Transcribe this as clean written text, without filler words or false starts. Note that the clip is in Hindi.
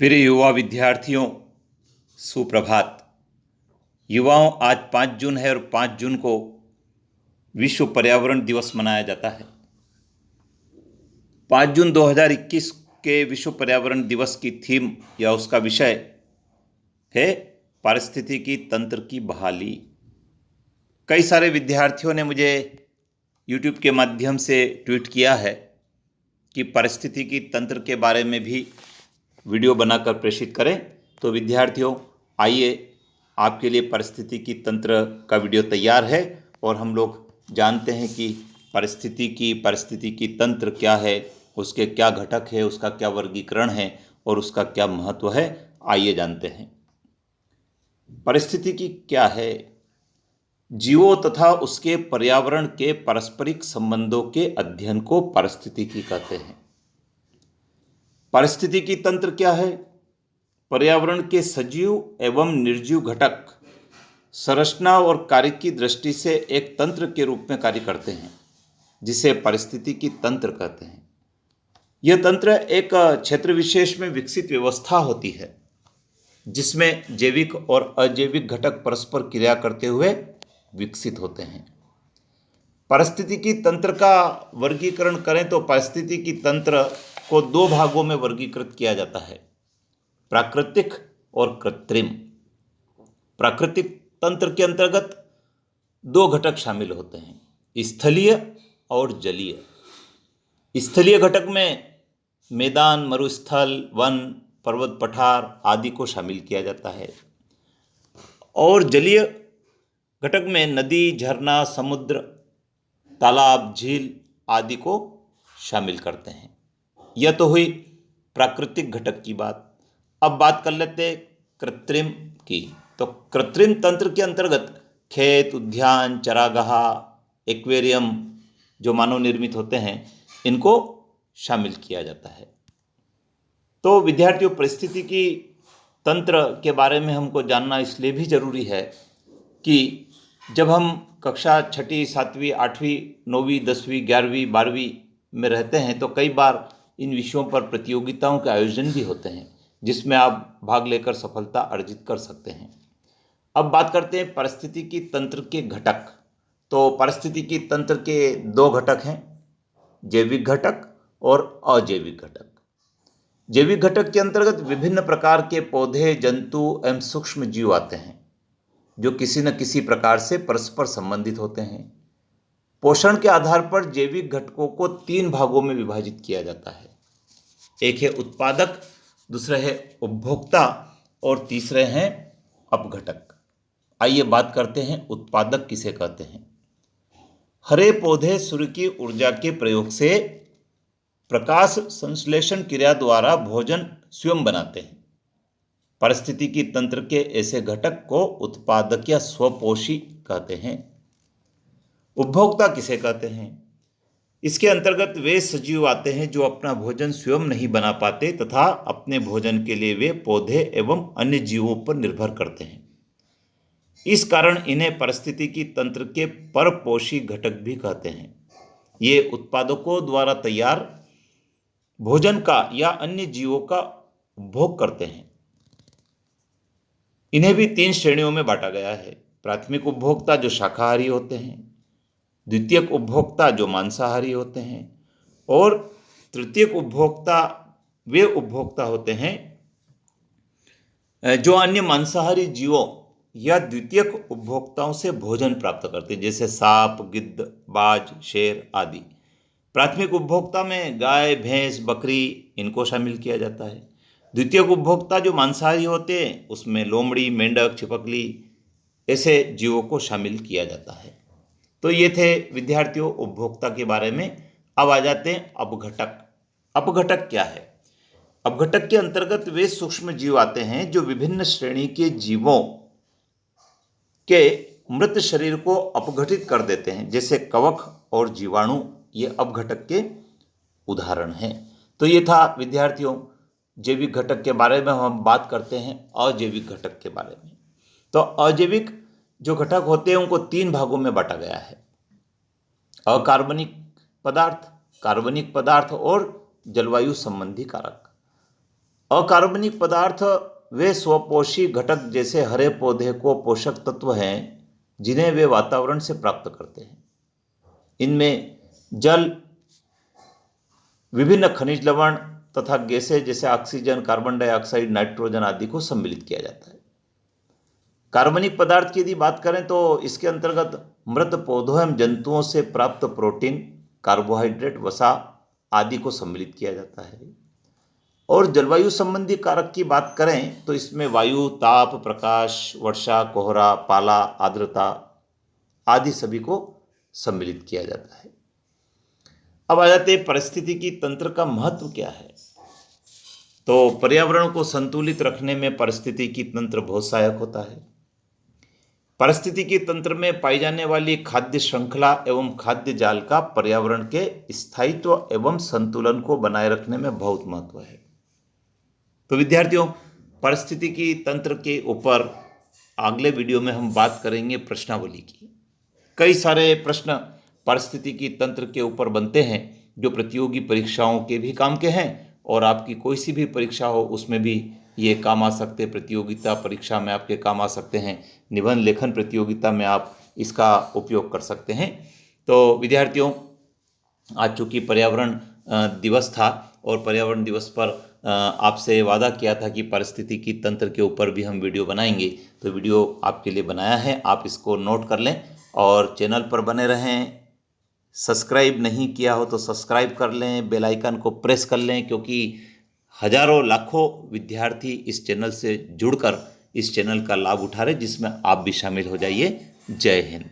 प्रिय युवा विद्यार्थियों, सुप्रभात। युवाओं, आज 5 जून है और 5 जून को विश्व पर्यावरण दिवस मनाया जाता है। 5 जून 2021 के विश्व पर्यावरण दिवस की थीम या उसका विषय है पारिस्थितिकी तंत्र की बहाली। कई सारे विद्यार्थियों ने मुझे YouTube के माध्यम से ट्वीट किया है कि पारिस्थितिकी तंत्र के बारे में भी वीडियो बनाकर प्रेषित करें। तो विद्यार्थियों, आइए, आपके लिए पारिस्थितिकी तंत्र का वीडियो तैयार है और हम लोग जानते हैं कि पारिस्थितिकी तंत्र क्या है, उसके क्या घटक है, उसका क्या वर्गीकरण है और उसका क्या महत्व है। आइए जानते हैं। पारिस्थितिकी क्या है? जीवों तथा उसके पर्यावरण के पारस्परिक संबंधों के अध्ययन को पारिस्थितिकी कहते हैं। पारिस्थितिकी तंत्र क्या है? पर्यावरण के सजीव एवं निर्जीव घटक संरचना और कार्य की दृष्टि से एक तंत्र के रूप में कार्य करते हैं, जिसे पारिस्थितिकी तंत्र कहते हैं। यह तंत्र एक क्षेत्र विशेष में विकसित व्यवस्था होती है, जिसमें जैविक और अजैविक घटक परस्पर क्रिया करते हुए विकसित होते हैं। पारिस्थितिकी तंत्र का वर्गीकरण करें तो पारिस्थितिकी तंत्र को 2 भागों में वर्गीकृत किया जाता है, प्राकृतिक और कृत्रिम। प्राकृतिक तंत्र के अंतर्गत 2 घटक शामिल होते हैं, स्थलीय और जलीय। स्थलीय घटक में मैदान, मरुस्थल, वन, पर्वत, पठार आदि को शामिल किया जाता है और जलीय घटक में नदी, झरना, समुद्र, तालाब, झील आदि को शामिल करते हैं। यह तो हुई प्राकृतिक घटक की बात। अब बात कर लेते हैं कृत्रिम की। तो कृत्रिम तंत्र के अंतर्गत खेत, उद्यान, चरागाह, एक्वेरियम जो मानव निर्मित होते हैं, इनको शामिल किया जाता है। तो विद्यार्थियों, पारिस्थितिकी तंत्र के बारे में हमको जानना इसलिए भी जरूरी है कि जब हम कक्षा 6ठी, 7वीं, 8वीं, 9वीं, 10वीं, 11वीं, 12वीं में रहते हैं तो कई बार इन विषयों पर प्रतियोगिताओं के आयोजन भी होते हैं, जिसमें आप भाग लेकर सफलता अर्जित कर सकते हैं। अब बात करते हैं पारिस्थितिकी तंत्र के घटक। तो पारिस्थितिकी तंत्र के 2 घटक हैं, जैविक घटक और अजैविक घटक। जैविक घटक के अंतर्गत विभिन्न प्रकार के पौधे, जंतु एवं सूक्ष्म जीव आते हैं, जो किसी न किसी प्रकार से परस्पर संबंधित होते हैं। पोषण के आधार पर जैविक घटकों को 3 भागों में विभाजित किया जाता है। एक है उत्पादक, दूसरे है उपभोक्ता और तीसरे हैं अपघटक। आइए बात करते हैं उत्पादक किसे कहते हैं। हरे पौधे सूर्य की ऊर्जा के प्रयोग से प्रकाश संश्लेषण क्रिया द्वारा भोजन स्वयं बनाते हैं। पारिस्थितिकी तंत्र के ऐसे घटक को उत्पादक या स्वपोषी कहते हैं। उपभोक्ता किसे कहते हैं? इसके अंतर्गत वे सजीव आते हैं जो अपना भोजन स्वयं नहीं बना पाते तथा अपने भोजन के लिए वे पौधे एवं अन्य जीवों पर निर्भर करते हैं। इस कारण इन्हें पारिस्थितिकी तंत्र के परपोषी घटक भी कहते हैं। ये उत्पादकों द्वारा तैयार भोजन का या अन्य जीवों का उपभोग करते हैं। इन्हें भी 3 श्रेणियों में बांटा गया है। प्राथमिक उपभोक्ता जो शाकाहारी होते हैं, द्वितीयक उपभोक्ता जो मांसाहारी होते हैं और तृतीयक उपभोक्ता वे उपभोक्ता होते हैं जो अन्य मांसाहारी जीवों या द्वितीयक उपभोक्ताओं से भोजन प्राप्त करते हैं, जैसे सांप, गिद्ध, बाज, शेर आदि। प्राथमिक उपभोक्ता में गाय, भैंस, बकरी इनको शामिल किया जाता है। द्वितीयक उपभोक्ता जो मांसाहारी होते हैं, उसमें लोमड़ी, मेंढक, छिपकली ऐसे जीवों को शामिल किया जाता है। तो ये थे विद्यार्थियों उपभोक्ता के बारे में। अब आ जाते हैं अपघटक। अपघटक क्या है? अपघटक के अंतर्गत वे सूक्ष्म जीव आते हैं जो विभिन्न श्रेणी के जीवों के मृत शरीर को अपघटित कर देते हैं, जैसे कवक और जीवाणु। ये अपघटक के उदाहरण हैं। तो ये था विद्यार्थियों जैविक घटक के बारे में। हम बात करते हैं अजैविक घटक के बारे में। तो अजैविक जो घटक होते हैं उनको 3 भागों में बांटा गया है, अकार्बनिक पदार्थ, कार्बनिक पदार्थ और जलवायु संबंधी कारक। अकार्बनिक पदार्थ वे स्वपोषी घटक जैसे हरे पौधे को पोषक तत्व हैं जिन्हें वे वातावरण से प्राप्त करते हैं। इनमें जल, विभिन्न खनिज लवण तथा गैसें जैसे ऑक्सीजन, कार्बन डाइऑक्साइड, नाइट्रोजन आदि को सम्मिलित किया जाता है। कार्बनिक पदार्थ की यदि बात करें तो इसके अंतर्गत मृत पौधों एवं जंतुओं से प्राप्त प्रोटीन, कार्बोहाइड्रेट, वसा आदि को सम्मिलित किया जाता है। और जलवायु संबंधी कारक की बात करें तो इसमें वायु, ताप, प्रकाश, वर्षा, कोहरा, पाला, आर्द्रता आदि सभी को सम्मिलित किया जाता है। अब आ जाते हैं पारिस्थितिकी तंत्र का महत्व क्या है। तो पर्यावरण को संतुलित रखने में पारिस्थितिकी तंत्र बहुत सहायक होता है। पारिस्थितिकी तंत्र में पाई जाने वाली खाद्य श्रृंखला एवं खाद्य जाल का पर्यावरण के स्थायित्व एवं संतुलन को बनाए रखने में बहुत महत्व है। तो विद्यार्थियों, पारिस्थितिकी तंत्र के ऊपर अगले वीडियो में हम बात करेंगे प्रश्नावली की। कई सारे प्रश्न पारिस्थितिकी तंत्र के ऊपर बनते हैं जो प्रतियोगी परीक्षाओं के भी काम के हैं, और आपकी कोई सी भी परीक्षा हो उसमें भी ये काम आ सकते हैं। प्रतियोगिता परीक्षा में आपके काम आ सकते हैं, निबंध लेखन प्रतियोगिता में आप इसका उपयोग कर सकते हैं। तो विद्यार्थियों, आज चूँकि पर्यावरण दिवस था और पर्यावरण दिवस पर आपसे वादा किया था कि पारिस्थितिकी तंत्र के ऊपर भी हम वीडियो बनाएंगे, तो वीडियो आपके लिए बनाया है, आप इसको नोट कर लें और चैनल पर बने रहें। सब्सक्राइब नहीं किया हो तो सब्सक्राइब कर लें, बेल आइकन को प्रेस कर लें, क्योंकि हजारों लाखों विद्यार्थी इस चैनल से जुड़कर इस चैनल का लाभ उठा रहे, जिसमें आप भी शामिल हो जाइए। जय हिंद।